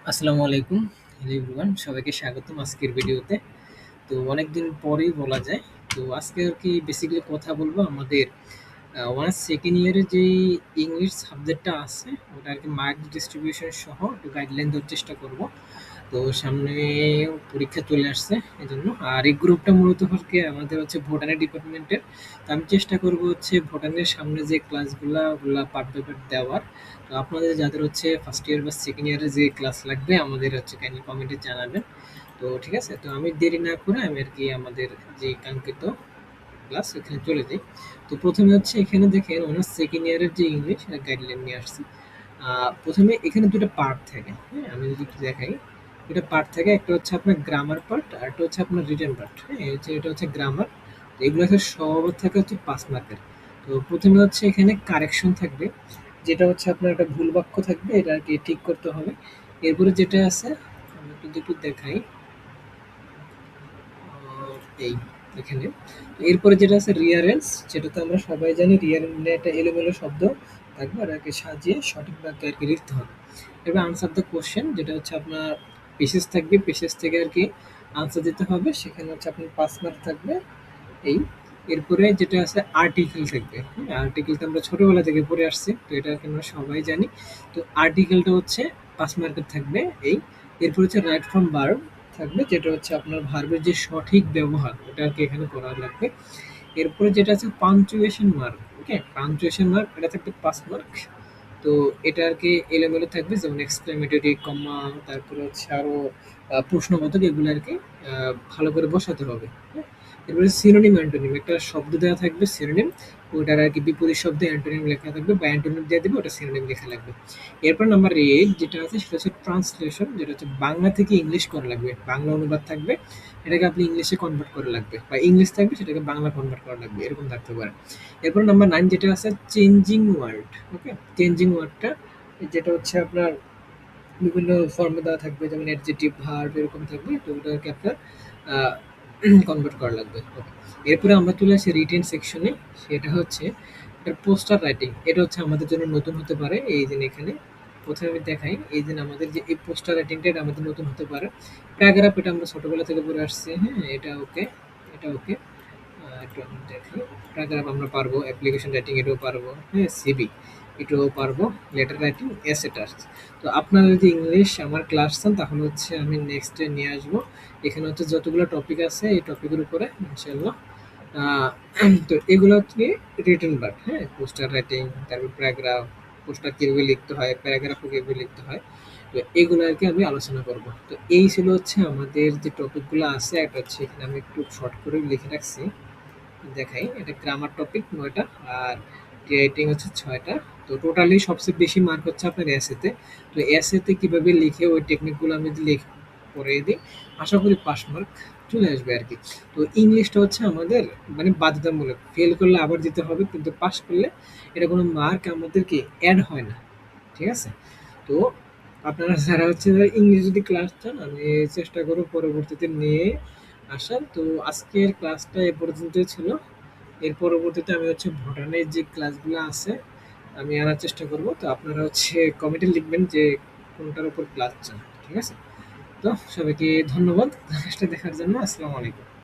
আসসালামু আলাইকুম। Hello everyone, সবাইকে স্বাগতম আজকের ভিডিওতে। তো অনেকদিন পরেই বলা যায়। তো আজকে আরকি বেসিক্যালি কথা বলবো আমাদের অনার্স সেকেন্ড ইয়ারের যেই ইংলিশ সাবজেক্টটা আছে, ওটা আরকি মার্ক ডিস্ট্রিবিউশন সহ একটু গাইডলাইন দেওয়ার চেষ্টা করব। তো সামনে পরীক্ষা চলে আসছে এজন্য। আর এই গ্রুপটা মূলত হচ্ছে আমাদের হচ্ছে ভোটানি ডিপার্টমেন্টের। তো আমি চেষ্টা করব হচ্ছে ভোটানির সামনে যে ক্লাসগুলা ওগুলা পার্ট বাই পার্ট দেওয়ার। তো আপনাদের যাদের হচ্ছে ফার্স্ট ইয়ার বা সেকেন্ড ইয়ারে যে ক্লাস লাগবে আমাদের হচ্ছে কাইন্ডলি কমেন্টে জানাবেন। তো ঠিক আছে? তো আমি দেরি না করে আমি আরকি আমাদের যে কাঙ্ক্ষিত ক্লাস এখানে চলে যাই। তো প্রথমে হচ্ছে এখানে দেখেন অনার্স সেকেন্ড ইয়ারের যে ইংলিশ গাইডলাইন নিয়ে আসছি। প্রথমে এখানে দুটো পার্ট থাকে, হ্যাঁ? আমি যদি একটু দেখাই, দুটো পার্ট থাকে। একটা হচ্ছে আপনার গ্রামার পার্ট আর একটা হচ্ছে আপনার রিটেন পার্ট, হ্যাঁ? এই যে এটা হচ্ছে গ্রামার। তো এগুলো হচ্ছে সব থাকে হচ্ছে ৫ মার্কের। তো প্রথমে হচ্ছে এখানে কারেকশন থাকবে, যেটা হচ্ছে আপনার একটা ভুল বাক্য থাকবে, এটা আরকি ঠিক করতে হবে। এরপরে যেটা আছে আমি যদি একটু দেখাই, এই এখানে। এরপরে যেটা আছে রিয়ারেন্স, যেটা তো আমরা সবাই জানি রিয়ারেন্স মানে একটা এলোমেলো শব্দ থাকবে, ওটাকে সাজিয়ে সঠিক বাক্যে আরকি লিখতে হবে। এবার আনসার দ্য কোয়েশ্চেন, যেটা হচ্ছে আপনার পেসেজ থাকবে, পেসেজ থেকে আরকি আনসার দিতে হবে। সেখানে হচ্ছে আপনার ৫ মার্ক থাকবে এই। এরপরে যেটা আছে আর্টিকেল থাকবে, হ্যাঁ? আর্টিকেলটা আমরা ছোটবেলা থেকে পড়ে আসছি। তো এটা আরকি আমরা সবাই জানি। তো আর্টিকেলটা হচ্ছে ৫ মার্কের থাকবে এই। এরপর হচ্ছে রাইট ফ্রম ভার্ব থাকবে, যেটা হচ্ছে আপনার ভার্বের যে সঠিক ব্যবহার ওটা আরকি এখানে করা লাগবে। এরপরে যেটা আছে পাংচুয়েশন মার্ক, ওকে? পাংচুয়েশন মার্ক এটা থাকবে ৫ মার্ক। তো এটা আরকি এলোমেলো থাকবে, যেমন এক্সক্লেমেটরি, কমা, তারপরে হচ্ছে আরো প্রশ্নবোধক, এগুলো আরকি ভালো করে বসাতে হবে, হ্যাঁ? এরপরে সিনোনিম, অ্যান্টোনিম একটা শব্দ দেওয়া থাকবে সিনোনিম, ওটার আরকি বিপরীত শব্দে অ্যান্টোনিম লেখা থাকবে বা অ্যান্টোনিম দিয়ে দিবে, ওটা সিনোনিম লেখা লাগবে। এরপর নাম্বার 8 যেটা আছে সেটা হচ্ছে ট্রান্সলেশন, যেটা হচ্ছে বাংলা থেকে ইংলিশ করা লাগবে। বাংলা অনুবাদ থাকবে, এটাকে আপনি ইংলিশে কনভার্ট করা লাগবে, বা ইংলিশ থাকবে সেটাকে বাংলা কনভার্ট করা লাগবে, এরকম থাকতে পারে। এরপর নাম্বার 9 যেটা আছে চেঞ্জিং ওয়ার্ড, ওকে? চেঞ্জিং ওয়ার্ডটা যেটা হচ্ছে আপনার বিভিন্ন ফর্মে দেওয়া থাকবে, যেমন অ্যাডজেক্টিভ, ভার্ব এরকম থাকবে। তো ওটাকে আপনার কনভার্ট করা লাগবে, ওকে? এরপরে আমরা চলে আসি রিটেন সেকশনে। সেটা হচ্ছে একটা পোস্টার রাইটিং। এটা হচ্ছে আমাদের জন্য নতুন হতে পারে। এই যে এখানে প্রথমে আমি দেখাই, এই যে আমাদের যে এই পোস্টার রাইটিংটা এটা আমাদের নতুন হতে পারে। প্যারাগ্রাফ এটা আমরা ছোটবেলা থেকে পড়ে আসছি, হ্যাঁ? এটা ওকে, এটা ওকে। একটু আমি দেখাই। প্যারাগ্রাফ আমরা পারবো, অ্যাপ্লিকেশন রাইটিং এটাও পারবো, হ্যাঁ? সিভি এটাও পারবো, লেটার রাইটিং, এসে টাস্ক। তো আপনারা যদি ইংলিশ আমার ক্লাস চান তাহলে হচ্ছে আমি নেক্সট ডে নিয়ে আসবো। এখানে হচ্ছে যতগুলো টপিক আছে এই টপিকের উপরে ইনশাল্লাহ। আহ, তো এগুলো হচ্ছে রিটেন পার্ট, হ্যাঁ? পোস্টার রাইটিং, তারপর প্যারাগ্রাফ, পোস্টার কিভাবে লিখতে হয়, প্যারাগ্রাফও কিভাবে লিখতে হয়, তো এগুলো আর কি আমি আলোচনা করব। তো এই ছিল হচ্ছে আমাদের যে টপিকগুলো আছে। একটা হচ্ছে এখানে আমি একটু শর্ট করে লিখে রাখছি, দেখাই। এটা গ্রামার টপিক ৯টা আর রাইটিং হচ্ছে ৬টা। তো টোটালি সবচেয়ে বেশি মার্ক হচ্ছে আপনার এসেতে। তো এসেতে কিভাবে লিখে ওই টেকনিকগুলো আমি যদি করিয়ে দিই, আশা করি পাস মার্ক চলে আসবে আরকি। তো ইংলিশটা হচ্ছে আমাদের মানে বাধ্যতামূলক। ফেল করলে আবার দিতে হবে, কিন্তু পাস করলে এটা কোনো মার্ক আমাদেরকে এড হয় না। ঠিক আছে? তো আপনারা যারা হচ্ছে ইংলিশ যদি ক্লাস চান, আমি চেষ্টা করব পরবর্তীতে নিয়ে আসার। তো আজকের ক্লাসটা এ পর্যন্তই ছিল। এর পরবর্তীতে আমি হচ্ছে ভুটানের যে ক্লাসগুলো আছে আমি আনার চেষ্টা করব। তো আপনারা হচ্ছে কমেন্টে লিখবেন যে কোনটার উপর ক্লাস চান। ঠিক আছে? তো সবাইকে ধন্যবাদ ক্লাসটা দেখার জন্য। আসসালামু আলাইকুম।